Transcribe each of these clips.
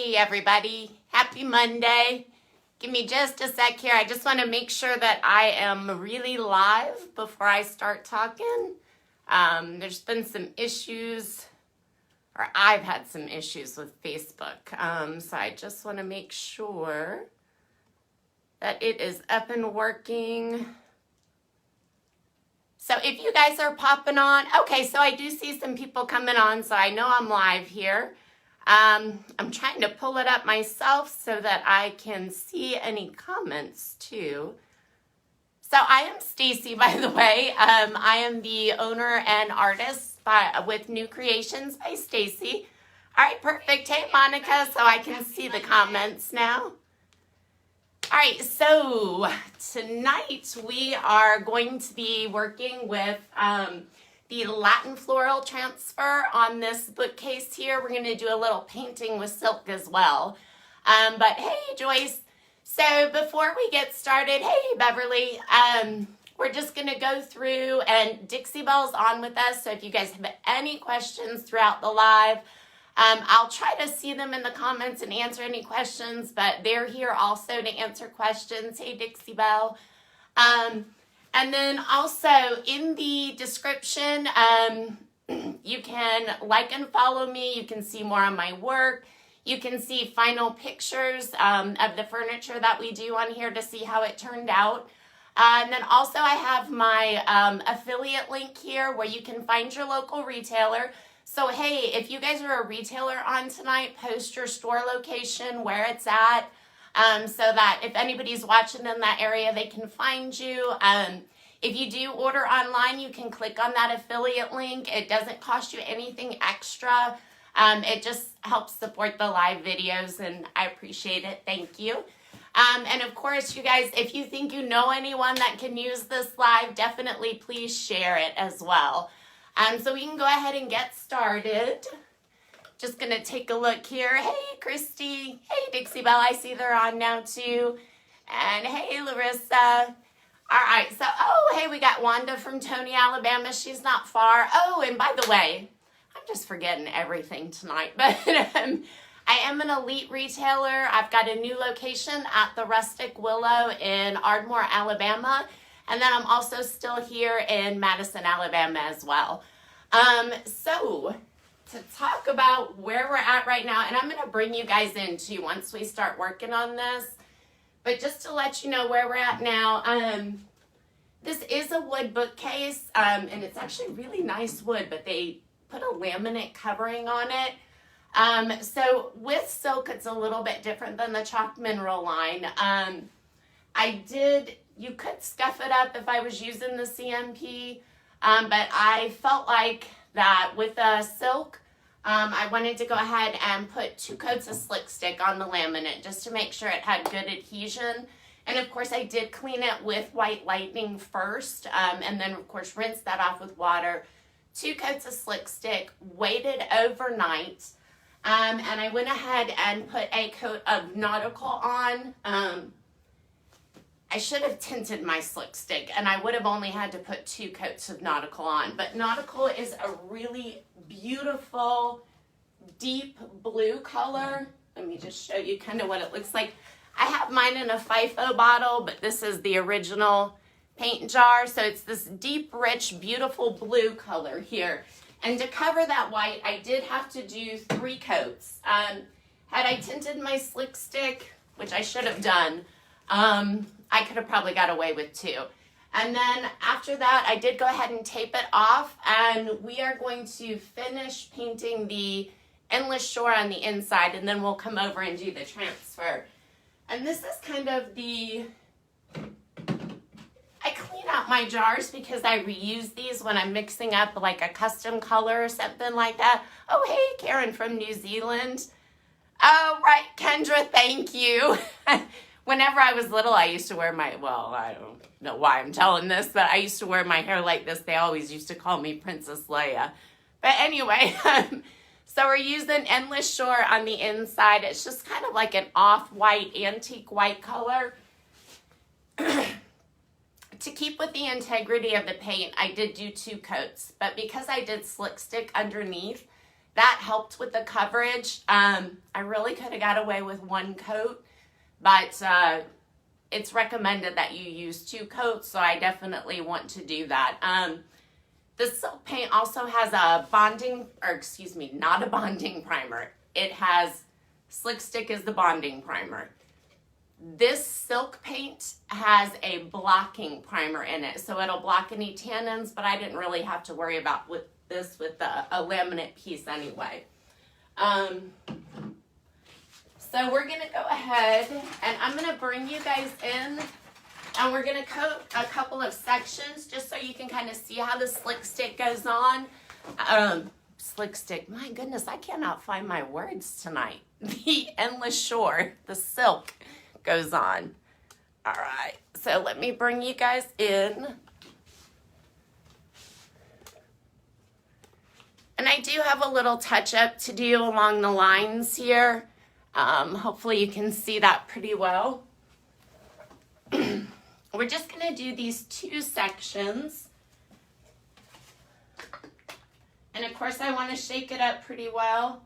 Hey everybody, happy Monday. Give me just a sec here. I just want to make sure that I am really live before I start talking. There's been some issues, or I've had some issues with Facebook. So I just want to make sure that it is up and working. So if you guys are popping on, okay, so I do see some people coming on, so I know I'm live here. I'm trying to pull it up myself so that I can see any comments too. So I am Stacy, by the way. I am the owner and artist with New Creations by Stacy. All right, perfect. Hey, Monica, so I can see the comments now. All right, so tonight we are going to be working with the Latin floral transfer on this bookcase here. We're going to do a little painting with silk as well. But hey, Joyce. So before we get started, hey, Beverly, we're just going to go through, and Dixie Belle's on with us. So if you guys have any questions throughout the live, I'll try to see them in the comments and answer any questions, but they're here also to answer questions. Hey, Dixie Belle. And then also in the description, you can like and follow me. You can see more on my work. You can see final pictures of the furniture that we do on here to see how it turned out. And then also I have my affiliate link here where you can find your local retailer. So hey, if you guys are a retailer on tonight, post your store location, where it's at. So that if anybody's watching in that area, they can find you. If you do order online, you can click on that affiliate link. It doesn't cost you anything extra. It just helps support the live videos, and I appreciate it. Thank you. And of course, you guys, if you think you know anyone that can use this live, definitely please share it as well. So we can go ahead and get started. Just going to take a look here. Hey, Christy. Hey, Dixie Belle. I see they're on now, too. And hey, Larissa. All right. So, oh, hey, we got Wanda from Tony, Alabama. She's not far. Oh, and by the way, I'm just forgetting everything tonight. But I am an elite retailer. I've got a new location at the Rustic Willow in Ardmore, Alabama. And then I'm also still here in Madison, Alabama as well. So to talk about where we're at right now, and I'm going to bring you guys in too once we start working on this, but just to let you know where we're at now, this is a wood bookcase, and it's actually really nice wood, but they put a laminate covering on it. So with silk, it's a little bit different than the chalk mineral line. You could scuff it up if I was using the CMP, but I felt like that with the silk, I wanted to go ahead and put 2 coats of slick stick on the laminate just to make sure it had good adhesion. And of course I did clean it with white lightning first, and then of course rinse that off with water. 2 coats of slick stick, waited overnight, and I went ahead and put a coat of Nautical on. I should have tinted my slick stick, and I would have only had to put 2 coats of Nautical on. But Nautical is a really beautiful, deep blue color. Let me just show you kind of what it looks like. I have mine in a FIFO bottle, but this is the original paint jar. So it's this deep, rich, beautiful blue color here. And to cover that white, I did have to do 3 coats. Had I tinted my slick stick, which I should have done, I could have probably got away with 2. And then after that, I did go ahead and tape it off, and we are going to finish painting the endless shore on the inside, and then we'll come over and do the transfer. And this is kind of I clean out my jars because I reuse these when I'm mixing up like a custom color or something like that. Oh, hey, Karen from New Zealand. Oh, right, Kendra, thank you. Whenever I was little, I used to wear I don't know why I'm telling this, but I used to wear my hair like this. They always used to call me Princess Leia. But anyway, so we're using Endless Shore on the inside. It's just kind of like an off-white, antique white color. To keep with the integrity of the paint, I did do 2 coats. But because I did slick stick underneath, that helped with the coverage. I really could have got away with one coat, but it's recommended that you use 2 coats, so I definitely want to do that. The silk paint also has a bonding, or excuse me, not a bonding primer. It has Slick Stick is the bonding primer. This silk paint has a blocking primer in it, so it'll block any tannins, but I didn't really have to worry about with this with a laminate piece anyway. So we're gonna go ahead and I'm gonna bring you guys in and we're gonna coat a couple of sections just so you can kind of see how the Slick Stick goes on. Slick Stick, my goodness, I cannot find my words tonight. The endless shore, the silk goes on. All right, so let me bring you guys in. And I do have a little touch up to do along the lines here. Hopefully you can see that pretty well. We're just gonna do these 2 sections. And of course I wanna shake it up pretty well.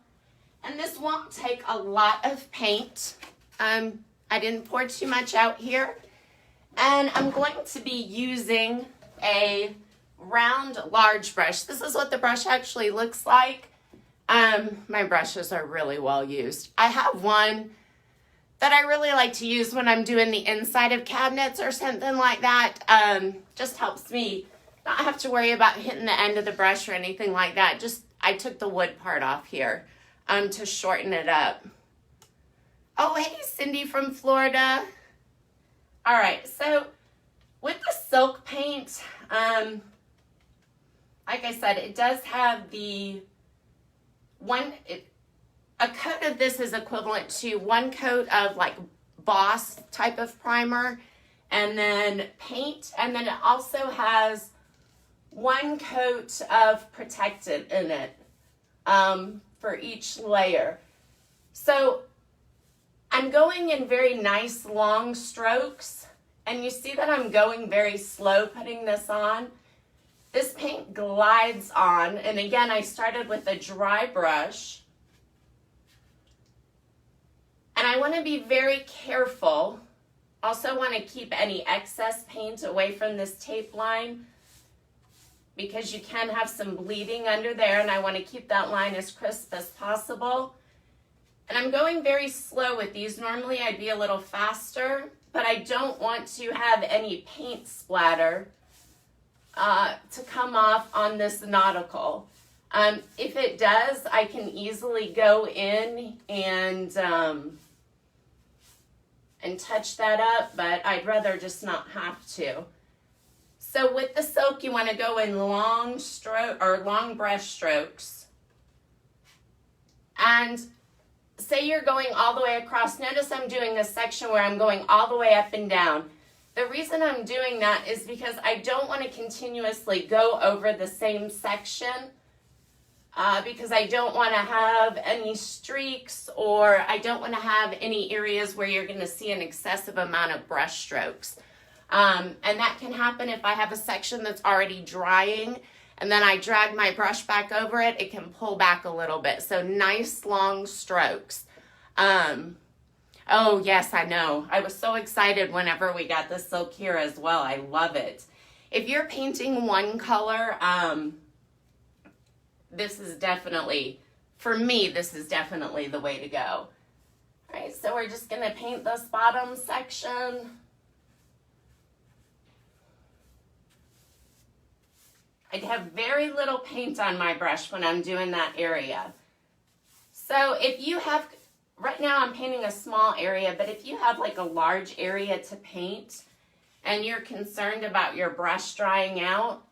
And this won't take a lot of paint. I didn't pour too much out here. And I'm going to be using a round large brush. This is what the brush actually looks like. My brushes are really well used. I have one that I really like to use when I'm doing the inside of cabinets or something like that. Just helps me not have to worry about hitting the end of the brush or anything like that. Just, I took the wood part off here to shorten it up. Oh, hey, Cindy from Florida. All right, so with the silk paint, like I said, it does have the a coat of this is equivalent to 1 coat of like Boss type of primer and then paint, and then it also has 1 coat of protectant in it for each layer. So I'm going in very nice long strokes, and you see that I'm going very slow putting this on. This paint glides on, and again, I started with a dry brush. And I want to be very careful. Also want to keep any excess paint away from this tape line because you can have some bleeding under there, and I want to keep that line as crisp as possible. And I'm going very slow with these. Normally I'd be a little faster, but I don't want to have any paint splatter to come off on this Nautical. If it does, I can easily go in and touch that up, but I'd rather just not have to. So with the silk, you want to go in long brush strokes. And say you're going all the way across. Notice I'm doing a section where I'm going all the way up and down. The reason I'm doing that is because I don't want to continuously go over the same section because I don't want to have any streaks, or I don't want to have any areas where you're going to see an excessive amount of brush strokes. And that can happen if I have a section that's already drying and then I drag my brush back over it, it can pull back a little bit. So nice long strokes. Oh, yes, I know. I was so excited whenever we got the silk here as well. I love it. If you're painting one color, this is definitely, for me, this is definitely the way to go. All right, so we're just going to paint this bottom section. I have very little paint on my brush when I'm doing that area. So if you have, right now I'm painting a small area, but if you have like a large area to paint and you're concerned about your brush drying out,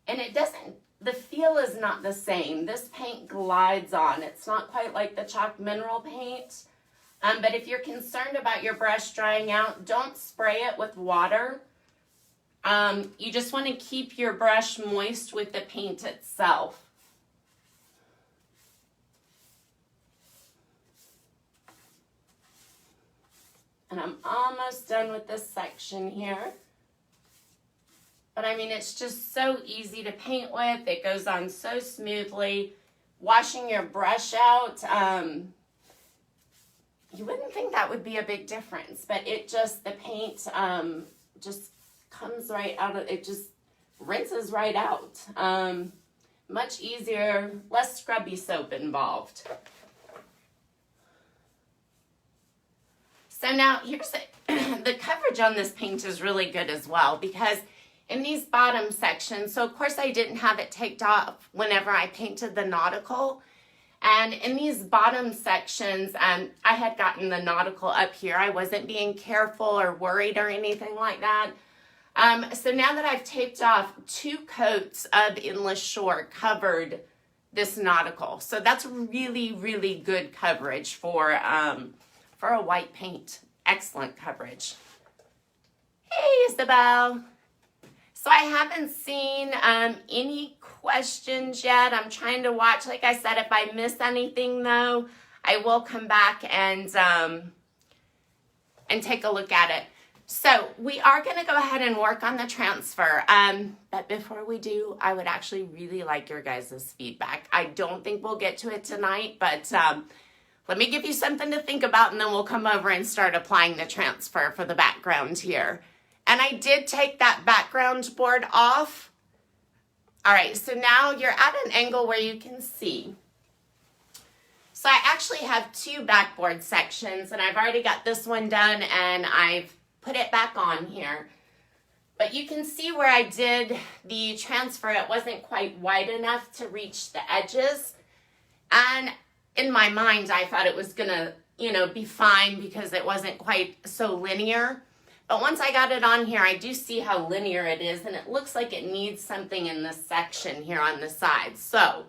and it doesn't, the feel is not the same. This paint glides on. It's not quite like the chalk mineral paint. But if you're concerned about your brush drying out, don't spray it with water. You just want to keep your brush moist with the paint itself. And I'm almost done with this section here. But I mean, it's just so easy to paint with. It goes on so smoothly. washing your brush out, you wouldn't think that would be a big difference, but it just, the paint just comes right out of, it just rinses right out. Much easier, less scrubby soap involved. So now here's the coverage on this paint is really good as well, because in these bottom sections, so of course I didn't have it taped off whenever I painted the Nautical. And in these bottom sections, I had gotten the Nautical up here. I wasn't being careful or worried or anything like that. So now that I've taped off 2 coats of Endless Shore covered this Nautical. So that's really, really good coverage for a white paint. Excellent coverage. Hey, Isabel. So I haven't seen any questions yet. I'm trying to watch. Like I said, if I miss anything though, I will come back and take a look at it. So we are going to go ahead and work on the transfer. But before we do, I would actually really like your guys' feedback. I don't think we'll get to it tonight, but let me give you something to think about, and then we'll come over and start applying the transfer for the background here. And I did take that background board off. All right, so now you're at an angle where you can see. So I actually have 2 backboard sections, and I've already got this one done, and I've put it back on here. But you can see where I did the transfer, it wasn't quite wide enough to reach the edges. And in my mind, I thought it was gonna, be fine because it wasn't quite so linear. But once I got it on here, I do see how linear it is, and it looks like it needs something in this section here on the side. So, a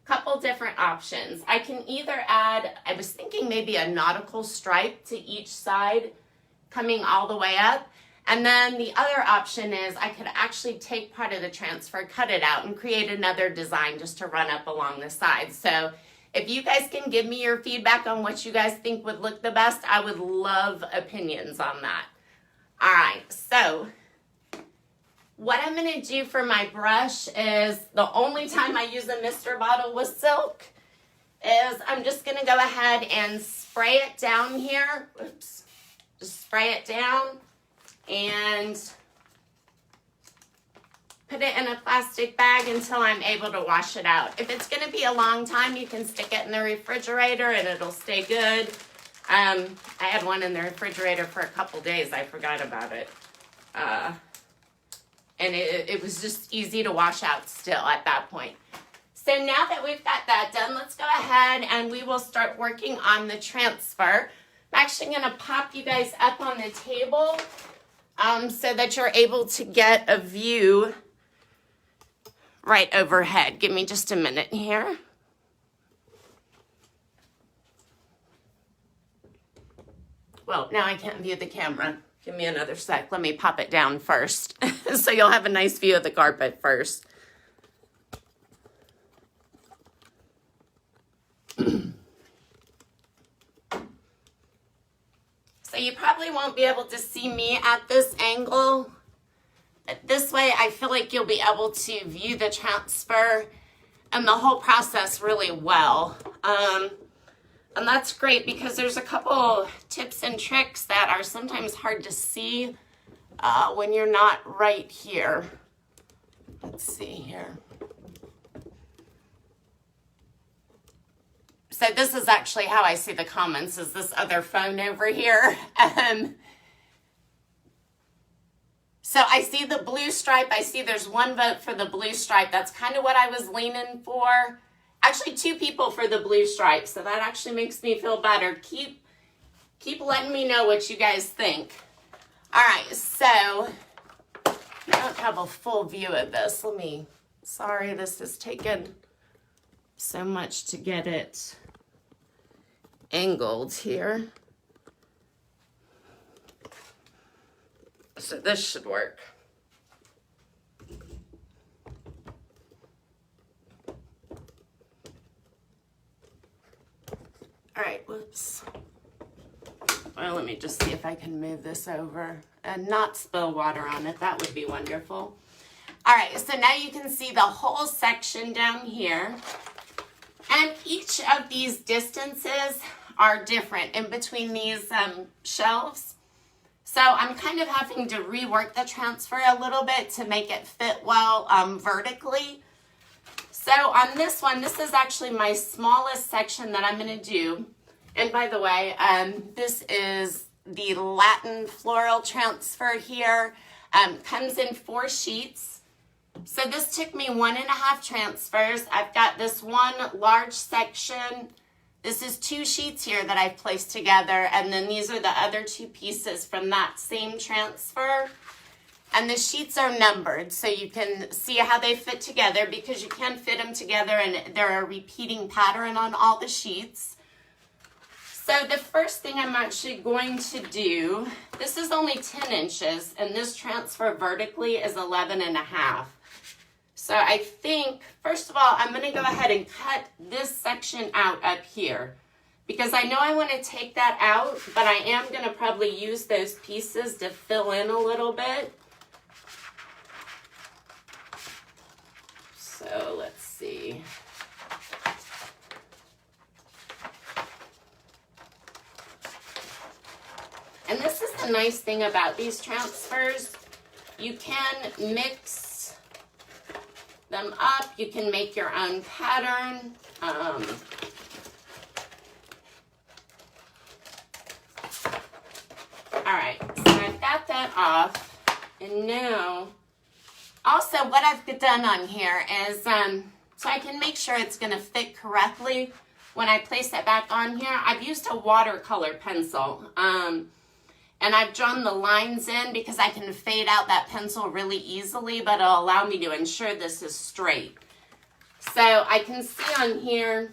couple different options. I can either add, I was thinking maybe a nautical stripe to each side coming all the way up. And then the other option is I could actually take part of the transfer, cut it out, and create another design just to run up along the side. So if you guys can give me your feedback on what you guys think would look the best, I would love opinions on that. All right, so what I'm going to do for my brush is, the only time I use a mister bottle with silk is I'm just going to go ahead and spray it down here. Oops. Just spray it down and put it in a plastic bag until I'm able to wash it out. If it's going to be a long time, you can stick it in the refrigerator and it'll stay good. I had one in the refrigerator for a couple days. I forgot about it. And it was just easy to wash out still at that point. So now that we've got that done, let's go ahead and we will start working on the transfer. I'm actually going to pop you guys up on the table so that you're able to get a view right overhead. Give me just a minute here. Well, now I can't view the camera. Give me another sec. Let me pop it down first so you'll have a nice view of the carpet first. So you probably won't be able to see me at this angle. But this way, I feel like you'll be able to view the transfer and the whole process really well. And that's great because there's a couple tips and tricks that are sometimes hard to see when you're not right here. Let's see here. So this is actually how I see the comments, is this other phone over here. So I see the blue stripe. I see there's 1 vote for the blue stripe. That's kind of what I was leaning for. Actually, 2 people for the blue stripe, so that actually makes me feel better. Keep letting me know what you guys think. All right, so I don't have a full view of this. Sorry, this has taken so much to get it angled here. So this should work. All right, whoops. Well, let me just see if I can move this over and not spill water on it. That would be wonderful. All right, so now you can see the whole section down here. And each of these distances are different in between these shelves. So I'm kind of having to rework the transfer a little bit to make it fit well vertically. So on this one, this is actually my smallest section that I'm going to do. And by the way, this is the Latin floral transfer here. Comes in 4 sheets. So this took me 1.5 transfers. I've got this one large section. This is 2 sheets here that I've placed together, and then these are the other 2 pieces from that same transfer. And the sheets are numbered, so you can see how they fit together, because you can fit them together and they're a repeating pattern on all the sheets. So the first thing I'm actually going to do, this is only 10 inches, and this transfer vertically is 11.5. So I think, first of all, I'm going to go ahead and cut this section out up here, because I know I want to take that out, but I am going to probably use those pieces to fill in a little bit. So let's see. And this is the nice thing about these transfers. You can mix them up. You can make your own pattern. All right, so I've got that off. And now, also what I've done on here is, so I can make sure it's gonna fit correctly when I place it back on here, I've used a watercolor pencil. And I've drawn the lines in because I can fade out that pencil really easily, but it'll allow me to ensure this is straight. So I can see on here,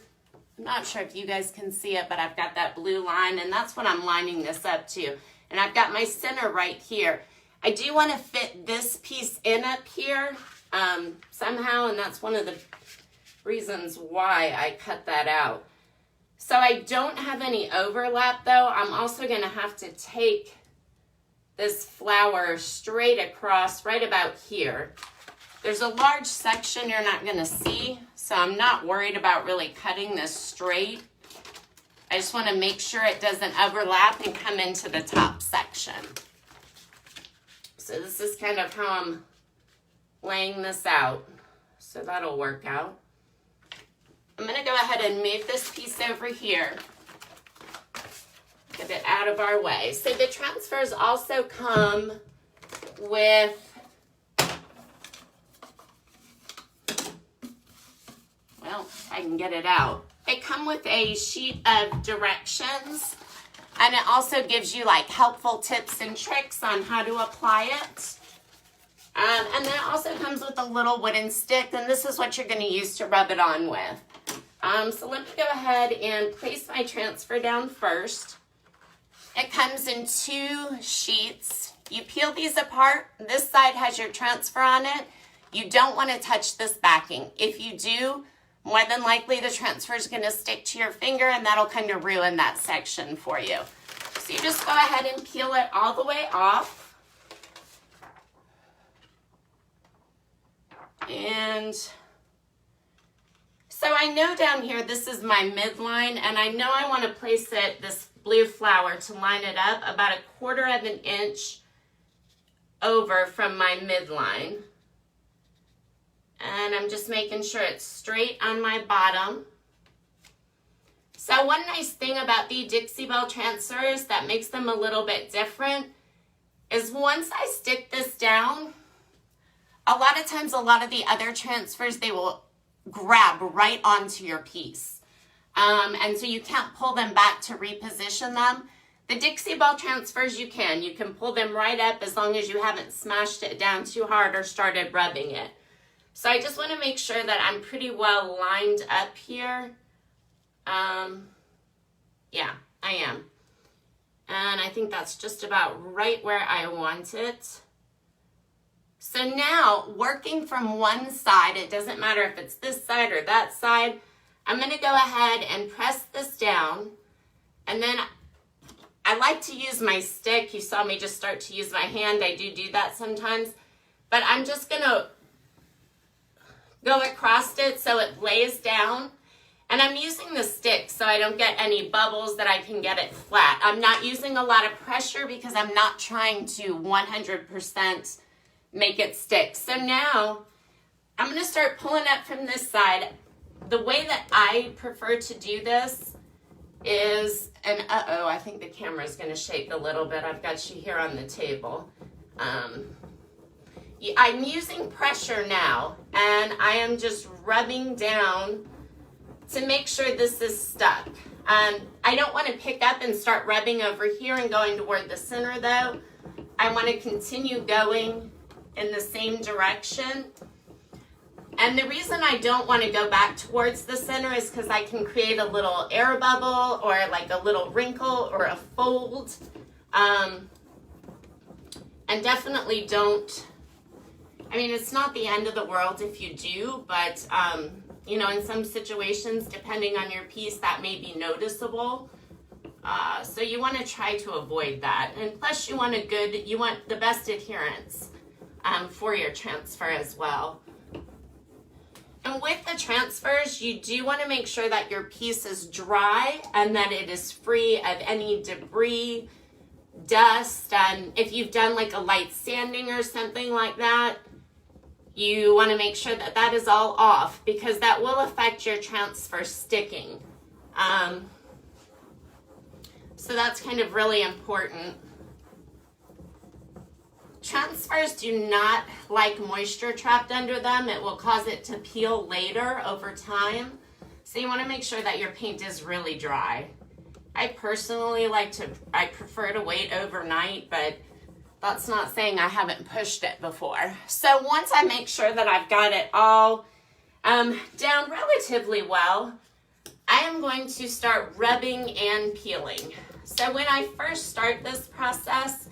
I'm not sure if you guys can see it, but I've got that blue line, and that's what I'm lining this up to. And I've got my center right here. I do want to fit this piece in up here somehow, and that's one of the reasons why I cut that out. So I don't have any overlap though. I'm also going to have to take this flower straight across right about here. There's a large section you're not going to see, so I'm not worried about really cutting this straight. I just want to make sure it doesn't overlap and come into the top section. So this is kind of how I'm laying this out. So that'll work out. I'm going to go ahead and move this piece over here. Get it out of our way. So the transfers also come with well, if I can get it out. They come with a sheet of directions, and it also gives you like helpful tips and tricks on how to apply it. And then it also comes with a little wooden stick, and this is what you're going to use to rub it on with. So let me go ahead and place my transfer down first. It comes in 2 sheets. You peel these apart. This side has your transfer on it. You don't want to touch this backing. If you do, more than likely the transfer is going to stick to your finger, and that'll kind of ruin that section for you. So you just go ahead and peel it all the way off. And so I know down here this is my midline, and I know I want to place it, this blue flower, to line it up about 1/4 inch over from my midline. And I'm just making sure it's straight on my bottom. So one nice thing about the Dixie Belle transfers that makes them a little bit different is once I stick this down, a lot of times, a lot of the other transfers, they will grab right onto your piece. And so you can't pull them back to reposition them. The Dixie Belle transfers, you can pull them right up as long as you haven't smashed it down too hard or started rubbing it. So I just want to make sure that I'm pretty well lined up here. Yeah, I am. And I think that's just about right where I want it. So now, working from one side, it doesn't matter if it's this side or that side, I'm going to go ahead and press this down. And then I like to use my stick. You saw me just start to use my hand. I do that sometimes. But I'm just going to go across it so it lays down. And I'm using the stick so I don't get any bubbles, that I can get it flat. I'm not using a lot of pressure because I'm not trying to 100% make it stick. So now I'm going to start pulling up from this side. The way that I prefer to do this is, and uh-oh, I think the camera is going to shake a little bit. I've got you here on the table. I'm using pressure now, and I am just rubbing down to make sure this is stuck. I don't want to pick up and start rubbing over here and going toward the center though. I want to continue going in the same direction. And the reason I don't want to go back towards the center is because I can create a little air bubble or like a little wrinkle or a fold. And definitely don't, I mean, it's not the end of the world if you do, but you know, in some situations, depending on your piece, that may be noticeable. So you want to try to avoid that. And plus you want the best adherence for your transfer as well. And with the transfers, you do want to make sure that your piece is dry and that it is free of any debris, dust, and if you've done like a light sanding or something like that, you want to make sure that that is all off because that will affect your transfer sticking. So that's kind of really important. Transfers do not like moisture trapped under them. It will cause it to peel later over time. So you want to make sure that your paint is really dry. I personally I prefer to wait overnight, but that's not saying I haven't pushed it before. So once I make sure that I've got it all down relatively well, I am going to start rubbing and peeling. So when I first start this process,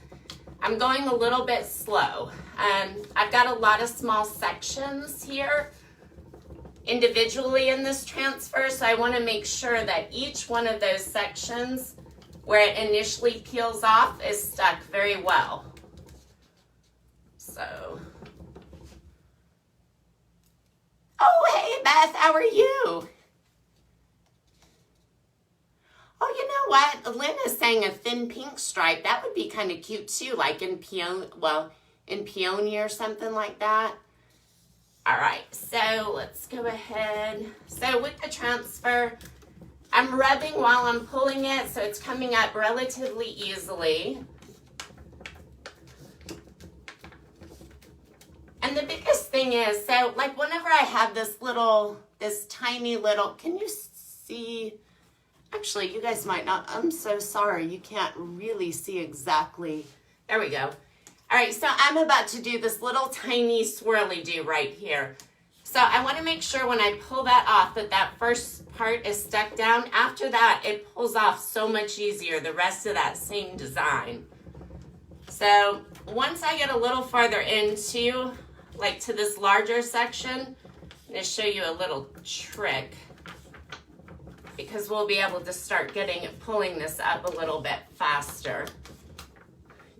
I'm going a little bit slow. I've got a lot of small sections here individually in this transfer, so I want to make sure that each one of those sections where it initially peels off is stuck very well. So, oh hey Beth, how are you? Oh, you know what? Lynn is saying a thin pink stripe. That would be kind of cute too, like in peony or something like that. All right, so let's go ahead. So with the transfer, I'm rubbing while I'm pulling it, so it's coming up relatively easily. And the biggest thing is, so like whenever I have this tiny little, can you see? Actually, you guys might not. I'm so sorry. You can't really see exactly. There we go. All right, so I'm about to do this little tiny swirly do right here. So I want to make sure when I pull that off that first part is stuck down. After that, it pulls off so much easier, the rest of that same design. So once I get a little farther into, like to this larger section, I'm going to show you a little trick, because we'll be able to start pulling this up a little bit faster.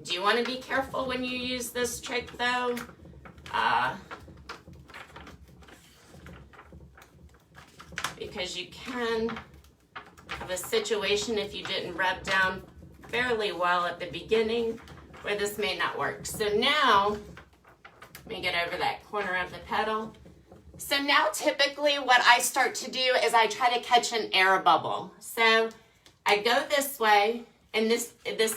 Do you want to be careful when you use this trick though? Because you can have a situation if you didn't rub down fairly well at the beginning where this may not work. So now, let me get over that corner of the petal. So now typically what I start to do is I try to catch an air bubble. So I go this way, and this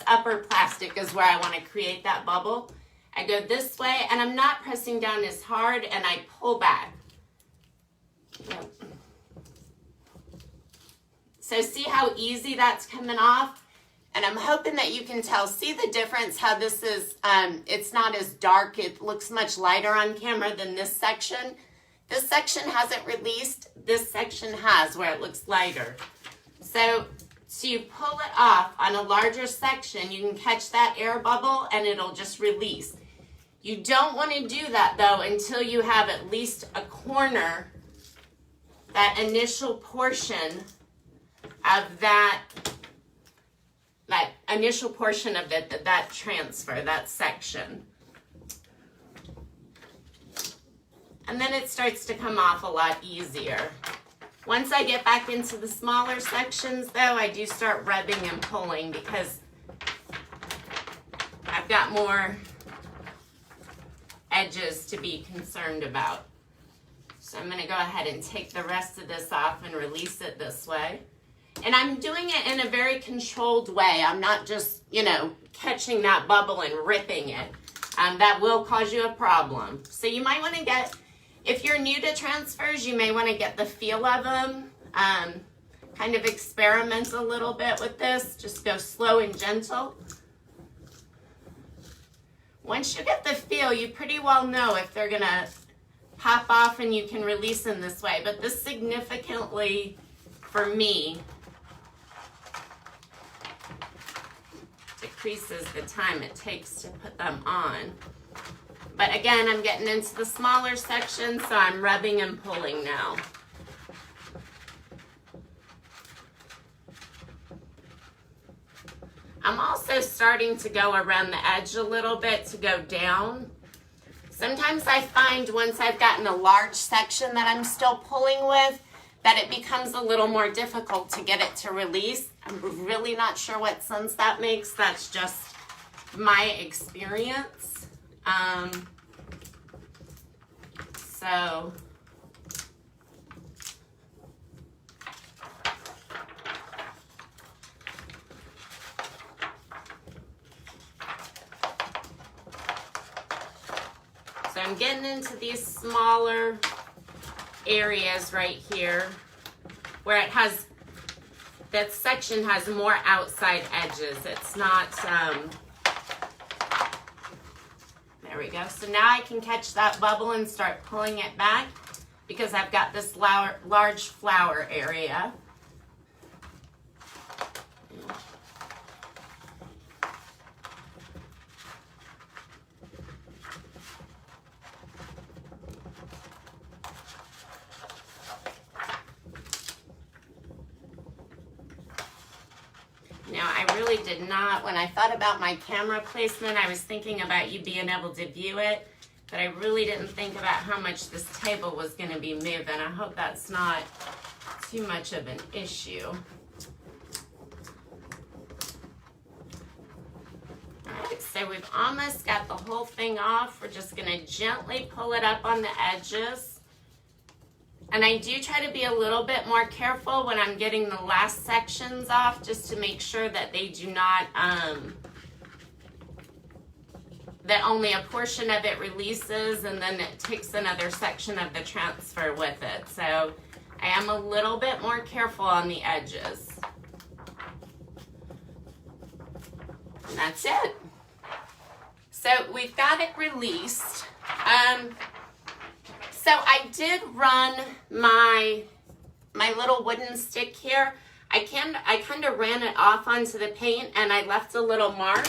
upper plastic is where I want to create that bubble. I go this way, and I'm not pressing down as hard, and I pull back. Yep. So see how easy that's coming off? And I'm hoping that you can tell. See the difference how this is, it's not as dark. It looks much lighter on camera than this section. This section hasn't released. This section has, where it looks lighter. So you pull it off on a larger section, you can catch that air bubble and it'll just release. You don't want to do that though until you have at least a corner, that initial portion of that initial portion of it, that transfer, that section. And then it starts to come off a lot easier. Once I get back into the smaller sections though, I do start rubbing and pulling because I've got more edges to be concerned about. So I'm going to go ahead and take the rest of this off and release it this way. And I'm doing it in a very controlled way. I'm not just, catching that bubble and ripping it. That will cause you a problem. So you might want to get, if you're new to transfers, you may want to get the feel of them. Kind of experiment a little bit with this. Just go slow and gentle. Once you get the feel, you pretty well know if they're going to pop off and you can release them this way. But this significantly, for me, decreases the time it takes to put them on. But again, I'm getting into the smaller section, so I'm rubbing and pulling now. I'm also starting to go around the edge a little bit to go down. Sometimes I find once I've gotten a large section that I'm still pulling with, that it becomes a little more difficult to get it to release. I'm really not sure what sense that makes. That's just my experience. So I'm getting into these smaller areas right here where it has, that section has more outside edges. It's not, there we go. So now I can catch that bubble and start pulling it back because I've got this large flower area. Now, I really did not, when I thought about my camera placement, I was thinking about you being able to view it, but I really didn't think about how much this table was going to be moving. I hope that's not too much of an issue. All right, so we've almost got the whole thing off. We're just going to gently pull it up on the edges. And I do try to be a little bit more careful when I'm getting the last sections off, just to make sure that they do not, that only a portion of it releases and then it takes another section of the transfer with it. So I am a little bit more careful on the edges. And that's it. So we've got it released. So I did run my little wooden stick here. I kind of ran it off onto the paint and I left a little mark.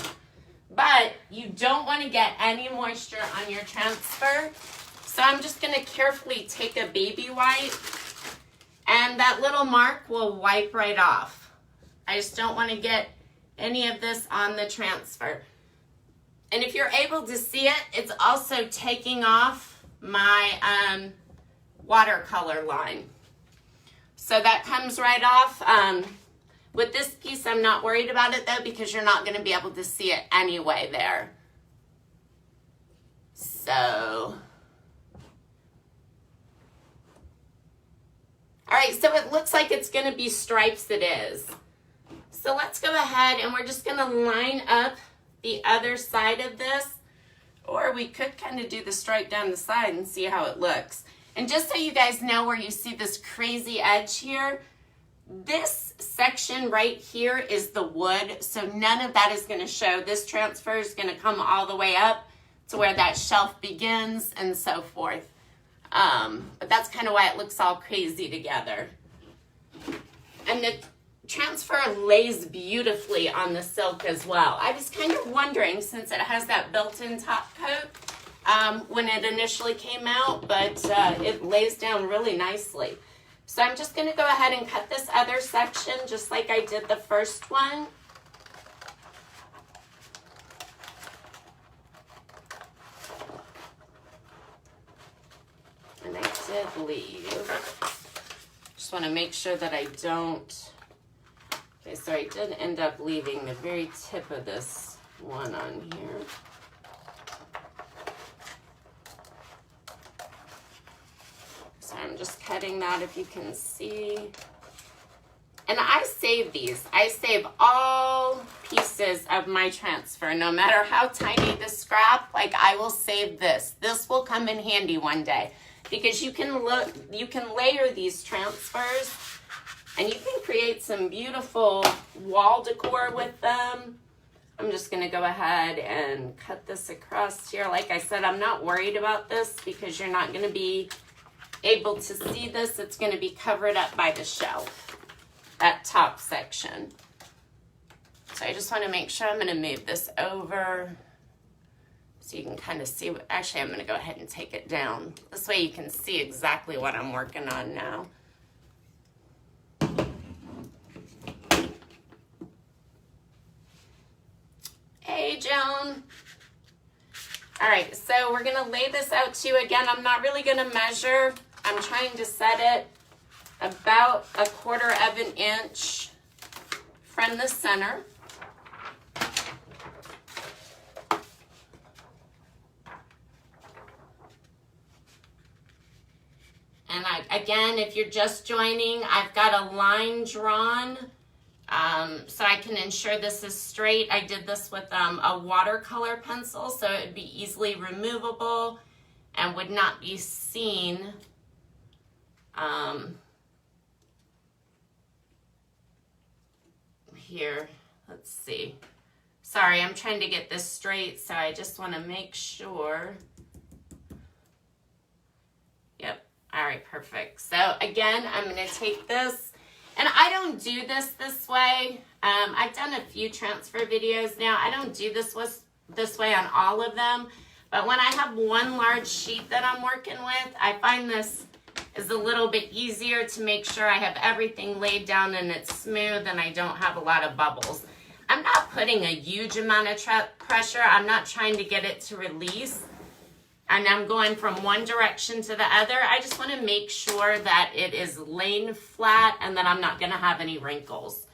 But you don't want to get any moisture on your transfer. So I'm just going to carefully take a baby wipe and that little mark will wipe right off. I just don't want to get any of this on the transfer. And if you're able to see it, it's also taking off my watercolor line. So that comes right off. With this piece, I'm not worried about it though, because you're not going to be able to see it anyway there. So, all right, so it looks like it's going to be stripes. It is. So let's go ahead and we're just going to line up the other side of this. Or we could kind of do the stripe down the side and see how it looks. And just so you guys know where you see this crazy edge here, this section right here is the wood. So none of that is going to show. This transfer is going to come all the way up to where that shelf begins and so forth. But that's kind of why it looks all crazy together. And the transfer lays beautifully on the silk as well. I was kind of wondering, since it has that built-in top coat when it initially came out, but it lays down really nicely. So I'm just going to go ahead and cut this other section just like I did the first one. And I did leave Just want to make sure that I don't. Okay, so I did end up leaving the very tip of this one on here. So I'm just cutting that, if you can see. And I save these. I save all pieces of my transfer, no matter how tiny the scrap. Like, I will save this. This will come in handy one day, because you can layer these transfers, and you can create some beautiful wall decor with them. I'm just gonna go ahead and cut this across here. Like I said, I'm not worried about this because you're not gonna be able to see this. It's gonna be covered up by the shelf, that top section. So I just wanna make sure. I'm gonna move this over so you can kind of see what, actually I'm gonna go ahead and take it down. This way you can see exactly what I'm working on now. Hey, Joan. All right, so we're gonna lay this out to you again. I'm not really gonna measure. I'm trying to set it about 1/4 of an inch from the center. And again, if you're just joining, I've got a line drawn so I can ensure this is straight. I did this with a watercolor pencil, so it would be easily removable and would not be seen. Here, let's see. Sorry, I'm trying to get this straight, so I just want to make sure. Yep. All right, perfect. So again, I'm going to take this, and I don't do this way. I've done a few transfer videos now. I don't do this way on all of them, but when I have one large sheet that I'm working with, I find this is a little bit easier to make sure I have everything laid down and it's smooth and I don't have a lot of bubbles. I'm not putting a huge amount of pressure. I'm not trying to get it to release. And I'm going from one direction to the other. I just want to make sure that it is laying flat and that I'm not going to have any wrinkles.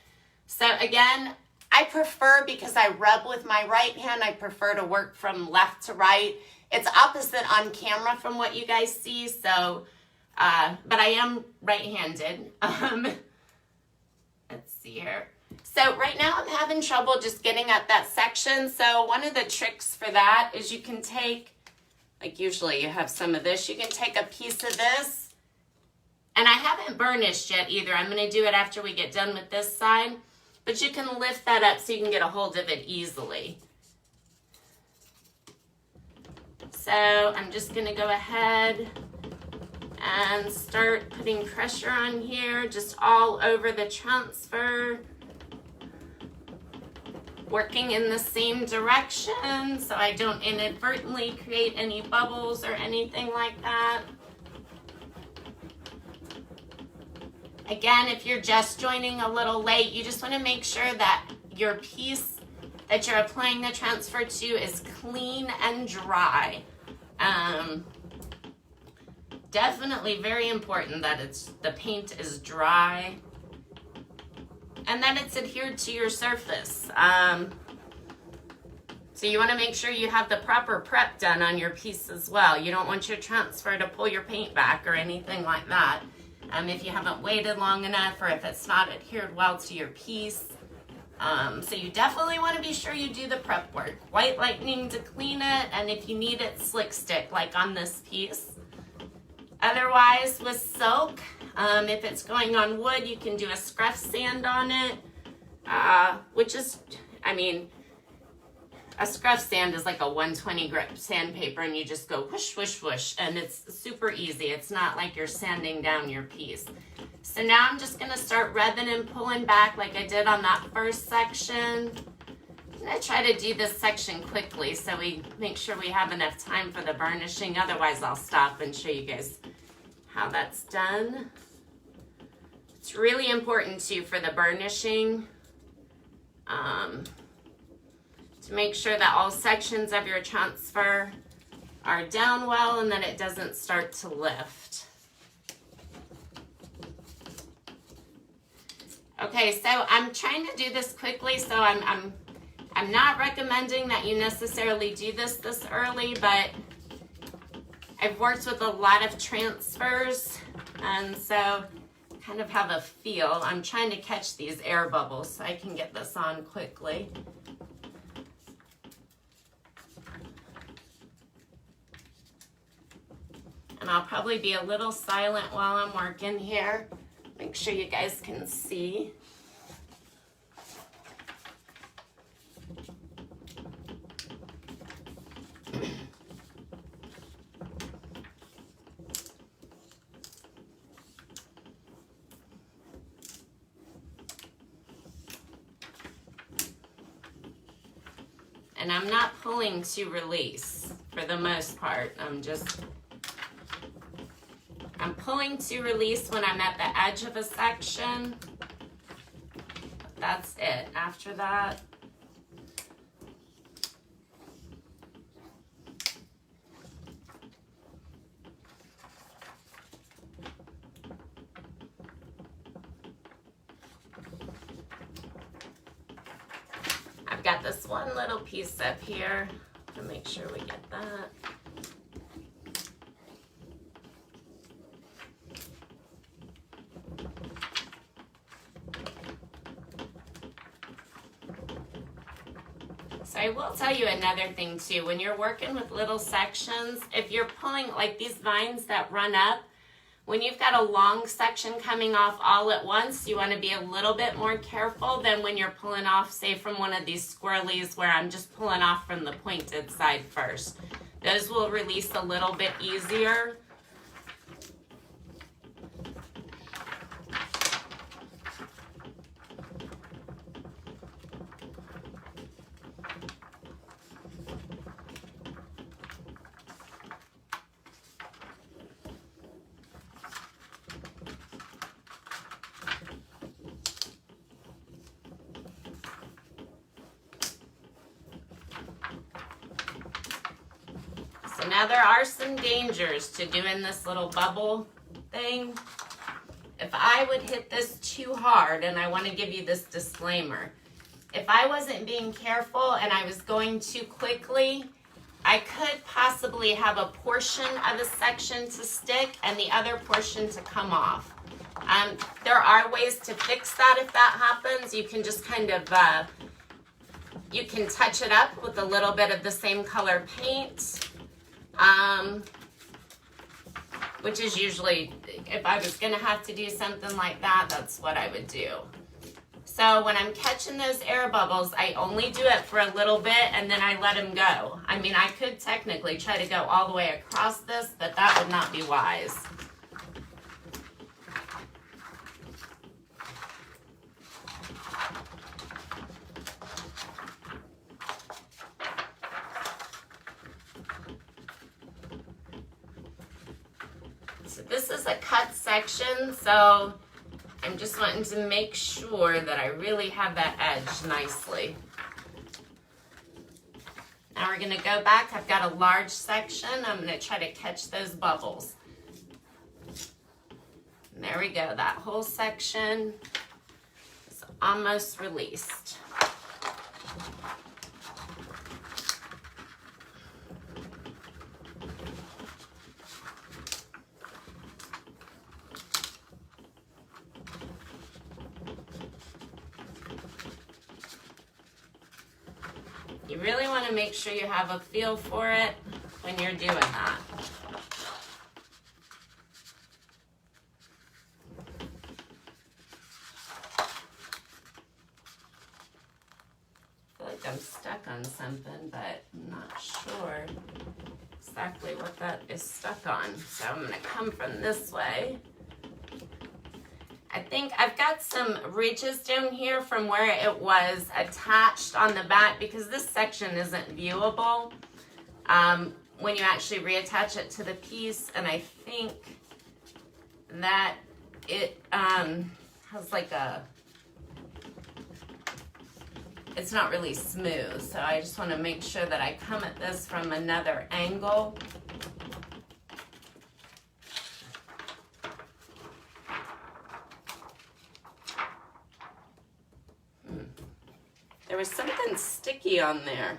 So again, I prefer, because I rub with my right hand, I prefer to work from left to right. It's opposite on camera from what you guys see, so, but I am right-handed. Let's see here. So right now I'm having trouble just getting at that section. So one of the tricks for that is you can take, like usually you have some of this, you can take a piece of this, and I haven't burnished yet either. I'm going to do it after we get done with this side, but you can lift that up so you can get a hold of it easily. So I'm just going to go ahead and start putting pressure on here, just all over the transfer. Working in the same direction so I don't inadvertently create any bubbles or anything like that. Again, if you're just joining a little late, you just want to make sure that your piece that you're applying the transfer to is clean and dry. Definitely very important that the paint is dry and that it's adhered to your surface. So you want to make sure you have the proper prep done on your piece as well. You don't want your transfer to pull your paint back or anything like that. If you haven't waited long enough, or if it's not adhered well to your piece. So you definitely want to be sure you do the prep work. White lightning to clean it, and if you need it, slick stick like on this piece. Otherwise, with silk, if it's going on wood, you can do a scruff sand on it, which is, I mean, a scruff sand is like a 120 grit sandpaper, and you just go whoosh, whoosh, whoosh, and it's super easy. It's not like you're sanding down your piece. So now I'm just going to start rubbing and pulling back like I did on that first section. I'm going to try to do this section quickly so we make sure we have enough time for the burnishing. Otherwise, I'll stop and show you guys how that's done. It's really important too for the burnishing to make sure that all sections of your transfer are down well and that it doesn't start to lift. Okay, so I'm trying to do this quickly, so I'm not recommending that you necessarily do this early, but I've worked with a lot of transfers, and so kind of have a feel. I'm trying to catch these air bubbles so I can get this on quickly. And I'll probably be a little silent while I'm working here. Make sure you guys can see. And I'm not pulling to release for the most part. I'm pulling to release when I'm at the edge of a section. That's it. After that, I've got this one little piece up here to make sure we get that. So I will tell you another thing too. When you're working with little sections, if you're pulling like these vines that run up, when you've got a long section coming off all at once, you want to be a little bit more careful than when you're pulling off, say, from one of these squirrelies where I'm just pulling off from the pointed side first. Those will release a little bit easier. So now there are some dangers to doing this little bubble thing. If I would hit this too hard, and I want to give you this disclaimer, if I wasn't being careful and I was going too quickly, I could possibly have a portion of a section to stick and the other portion to come off. There are ways to fix that if that happens. You can just kind of, you can touch it up with a little bit of the same color paint. Which is usually, if I was going to have to do something like that, that's what I would do. So when I'm catching those air bubbles, I only do it for a little bit and then I let them go. I mean, I could technically try to go all the way across this, but that would not be wise. So this is a cut section, so I'm just wanting to make sure that I really have that edge nicely. Now we're going to go back. I've got a large section. I'm going to try to catch those bubbles. And there we go. That whole section is almost released. You really want to make sure you have a feel for it when you're doing that. I feel like I'm stuck on something, but I'm not sure exactly what that is stuck on. So I'm going to come from this way. I think I've got some ridges down here from where it was attached on the back because this section isn't viewable when you actually reattach it to the piece, and I think that it has like a, it's not really smooth, so I just want to make sure that I come at this from another angle. something sticky on there.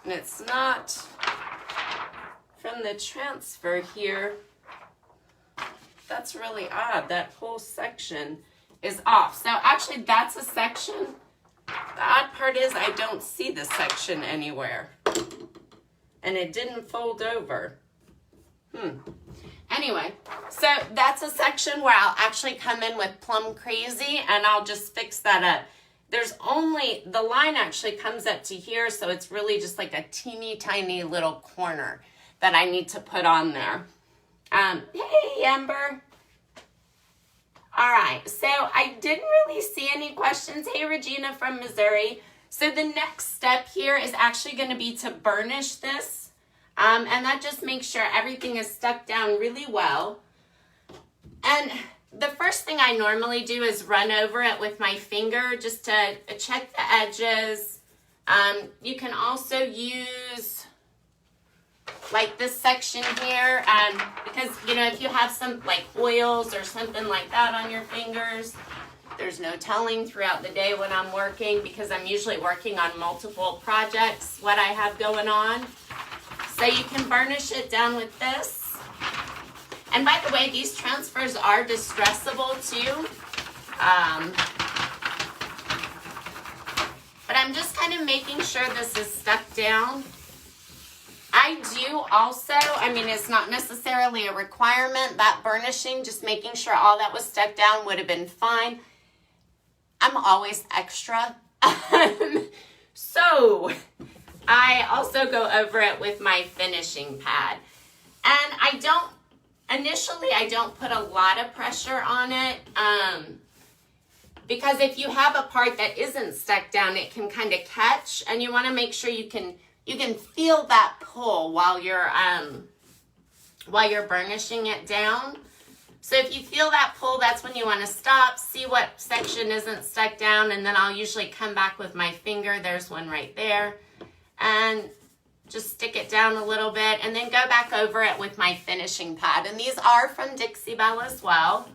And it's not from the transfer here. That's really odd. That whole section is off. So actually that's a section. The odd part is I don't see the section anywhere. And it didn't fold over. Anyway, so that's a section where I'll actually come in with Plum Crazy and I'll just fix that up. There's only, the line actually comes up to here, so it's really just like a teeny tiny little corner that I need to put on there. Hey, Amber. All right, so I didn't really see any questions. Hey, Regina from Missouri. So the next step here is actually going to be to burnish this, and that just makes sure everything is stuck down really well. And the first thing I normally do is run over it with my finger just to check the edges. You can also use like this section here, because, you know, if you have some like oils or something like that on your fingers, there's no telling throughout the day when I'm working, because I'm usually working on multiple projects, what I have going on. So you can burnish it down with this. And by the way, these transfers are distressable too. But I'm just kind of making sure this is stuck down. I do also, I mean, it's not necessarily a requirement, that burnishing, just making sure all that was stuck down would have been fine. I'm always extra. So I also go over it with my finishing pad. And initially I don't put a lot of pressure on it, because if you have a part that isn't stuck down, it can kind of catch, and you want to make sure you can feel that pull while you're burnishing it down. So if you feel that pull, that's when you want to stop, see what section isn't stuck down, and then I'll usually come back with my finger. There's one right there. And just stick it down a little bit, and then go back over it with my finishing pad. And these are from Dixie Belle as well.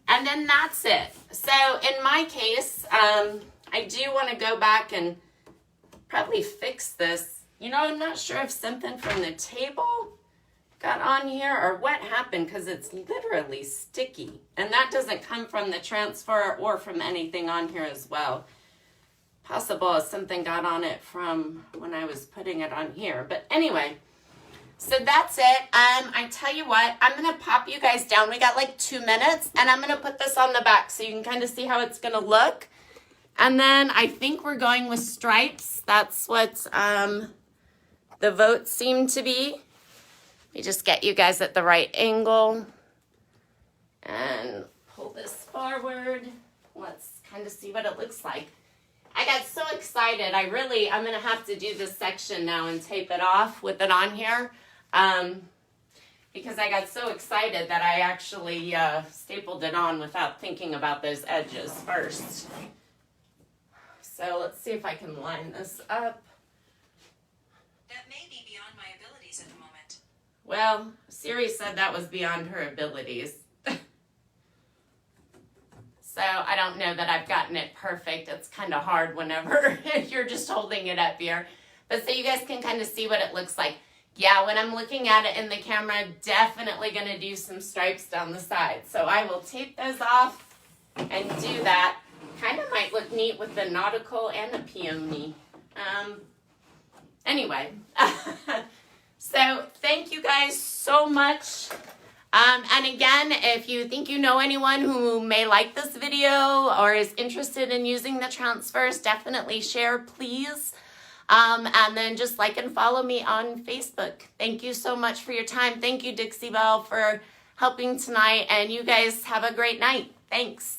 And then that's it. So in my case, I do want to go back and probably fix this. You know, I'm not sure if something from the table got on here or what happened, because it's literally sticky. And that doesn't come from the transfer or from anything on here as well. Possible if something got on it from when I was putting it on here. But anyway, so that's it. I tell you what, I'm going to pop you guys down. We got like 2 minutes, and I'm going to put this on the back so you can kind of see how it's going to look. And then I think we're going with stripes. That's what the votes seem to be. Let me just get you guys at the right angle. And pull this forward. Let's kind of see what it looks like. I got so excited. I'm going to have to do this section now and tape it off with it on here. Because I got so excited that I actually stapled it on without thinking about those edges first. So let's see if I can line this up. That may be beyond my abilities at the moment. Well, Siri said that was beyond her abilities. So I don't know that I've gotten it perfect. It's kind of hard whenever you're just holding it up here. But so you guys can kind of see what it looks like. Yeah, when I'm looking at it in the camera, I'm definitely going to do some stripes down the side. So I will tape those off and do that. Kind of might look neat with the Nautical and the peony. Anyway, so thank you guys so much. And again, if you think you know anyone who may like this video or is interested in using the transfers, definitely share, please. And then just like and follow me on Facebook. Thank you so much for your time. Thank you, Dixie Belle, for helping tonight. And you guys have a great night. Thanks.